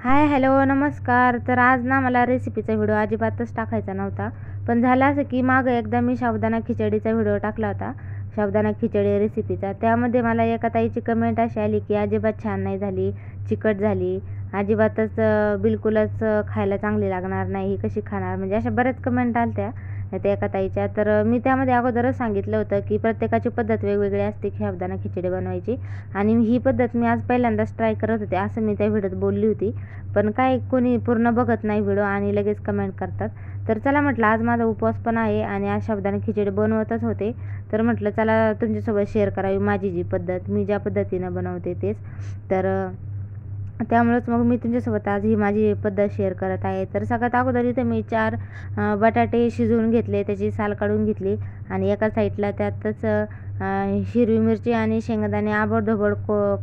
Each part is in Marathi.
हाय हॅलो नमस्कार. तर आज ना मला रेसिपीचा व्हिडिओ अजिबातच टाकायचा नव्हता, पण झालं असं की मागं एकदा मी साबुदाणा खिचडीचा व्हिडिओ टाकला होता, साबुदाणा खिचडी रेसिपीचा. त्यामध्ये मला एका ताईची कमेंट अशी आली की अजिबात छान नाही झाली, चिकट झाली, अजिबातच बिलकुलच खायला चांगली लागणार नाही, ही कशी खाणार, म्हणजे अशा बऱ्याच कमेंट आल्या त्या एका ताईच्या. तर मी त्यामध्ये अगोदरच सांगितलं होतं की प्रत्येकाची पद्धत वेगवेगळी असते साबुदाणा खिचडी बनवायची, आणि ही पद्धत मी आज पहिल्यांदाच ट्राय करत होते असं मी त्या व्हिडिओत बोलली होती. पण काय कोणी पूर्ण बघत नाही व्हिडिओ आणि लगेच कमेंट करतात. तर चला म्हटलं आज माझा उपवास पण आहे आणि आज साबुदाणा खिचडी बनवतच होते, तर म्हटलं चला तुमच्यासोबत शेअर करावी माझी जी पद्धत, मी ज्या पद्धतीनं बनवते तेच. तर त्यामुळेच मग मी तुमच्यासोबत आज ही माझी पद्धत शेअर करत आहे. तर सगळ्यात अगोदर इथे मी 4 बटाटे शिजवून घेतले, त्याची साल काढून घेतली आणि एका साईडला त्यातच हिरवी मिरची आणि शेंगदाणे आबडधोबड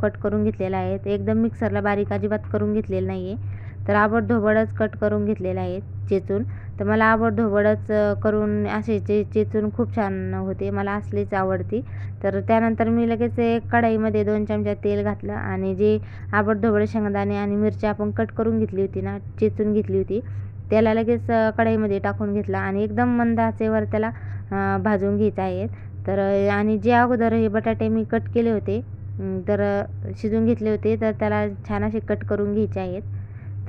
कट करून घेतलेले आहेत. एकदम मिक्सरला बारीक अजिबात करून घेतलेलं नाही आहे, तर आबडधोबडच कट करून घेतलेले आहेत चेचून. तर मला आबडधोबडच करून असे चेचून खूप छान होते, मला असलीच आवडती. तर त्यानंतर मी लगेच एक कढईमध्ये 2 चमचा तेल घातलं आणि जे आबडधोबड शेंगदाणे आणि मिरची आपण कट करून घेतली होती ना, चेचून घेतली होती, त्याला लगेच कढईमध्ये टाकून घेतला आणि एकदम मंद आचेवर त्याला भाजून घ्यायचं आहे. तर आणि जे अगोदर हे बटाटे मी कट केले होते, तर शिजवून घेतले होते, तर त्याला छान असे कट करून घ्यायचे आहेत.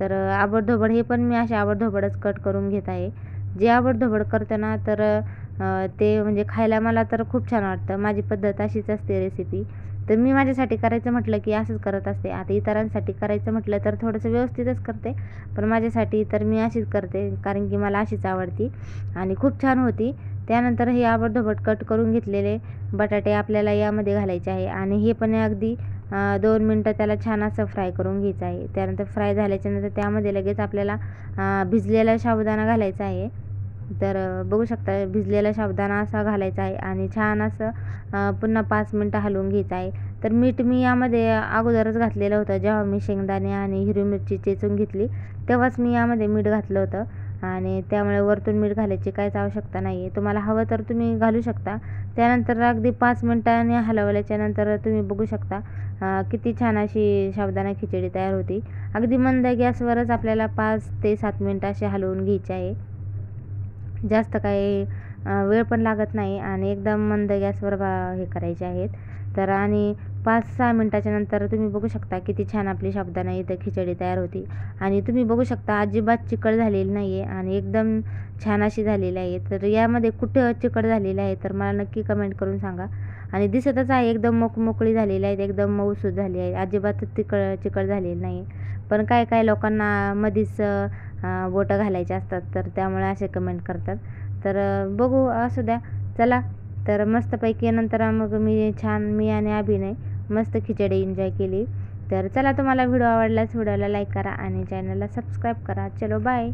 तर आबडधोबड हे पण मी असे आबडधोबडच कट करून घेत आहे. जे आबडधोबड करतं ना, तर ते म्हणजे खायला मला तर खूप छान वाटतं. माझी पद्धत अशीच असते रेसिपी. तर मी माझ्यासाठी करायचं म्हटलं की असंच करत असते. आता इतरांसाठी करायचं म्हटलं तर थोडंसं व्यवस्थितच करते, पण माझ्यासाठी तर मी अशीच करते, कारण की मला अशीच आवडती आणि खूप छान होती. त्यानंतर हे आबडधोबड कट करून घेतलेले बटाटे आपल्याला यामध्ये घालायचे आहे आणि हे पण अगदी 2 मिनटं त्याला छान असं फ्राय करून घ्यायचं आहे. त्यानंतर फ्राय झाल्याच्यानंतर त्यामध्ये लगेच आपल्याला भिजलेला साबुदाणा घालायचा आहे. तर बघू शकता भिजलेला साबुदाणा असा घालायचा आहे आणि छान असं पुन्हा 5 मिनटं हलवून घ्यायचं आहे. तर मीठ मी यामध्ये अगोदरच घातलेलं होतं, जेव्हा मी शेंगदाणे आणि हिरवी मिरची चेचून घेतली तेव्हाच मी यामध्ये मीठ घातलं होतं आणि त्यामुळे वरतून मीठ घालायची काहीच आवश्यकता नाही आहे. तुम्हाला हवं तर तुम्ही घालू शकता. त्यानंतर अगदी 5 मिनटांनी हलवल्याच्यानंतर तुम्ही बघू शकता किती छान अशी साबुदाणा खिचडी तयार होती. अगदी मंद गॅसवरच आपल्याला 5 ते 7 मिनटं असे हलवून घ्यायचे आहे. जास्त काही वेळ पण लागत नाही आणि एकदम मंद गॅसवर हे करायचे आहेत. तर आणि 5-6 मिनटाच्या नंतर तुम्ही बघू शकता किती छान आपली साबुदाणा इथं खिचडी तयार होती आणि तुम्ही बघू शकता अजिबात चिकट झालेली नाही आहे आणि एकदम छान अशी झालेली आहे. तर यामध्ये कुठं चिकट झालेली आहे तर मला नक्की कमेंट करून सांगा. आणि दिसतच आहे एकदम मोकळी झालेली आहेत, एकदम मऊसूत झाली आहे, अजिबातच चिकट झालेली नाही. पण काय काय लोकांना मधीच बोटं घालायचे असतात, तर त्यामुळे असे कमेंट करतात. तर बघू असू द्या. चला तर मस्तपैकी नंतर मग मी आणि अभिनय मस्त खिचडी एन्जॉय केली. तर चला तुम्हाला व्हिडिओ आवडल्यास व्हिडिओला लाईक करा आणि चॅनलला सबस्क्राईब करा. चलो बाय.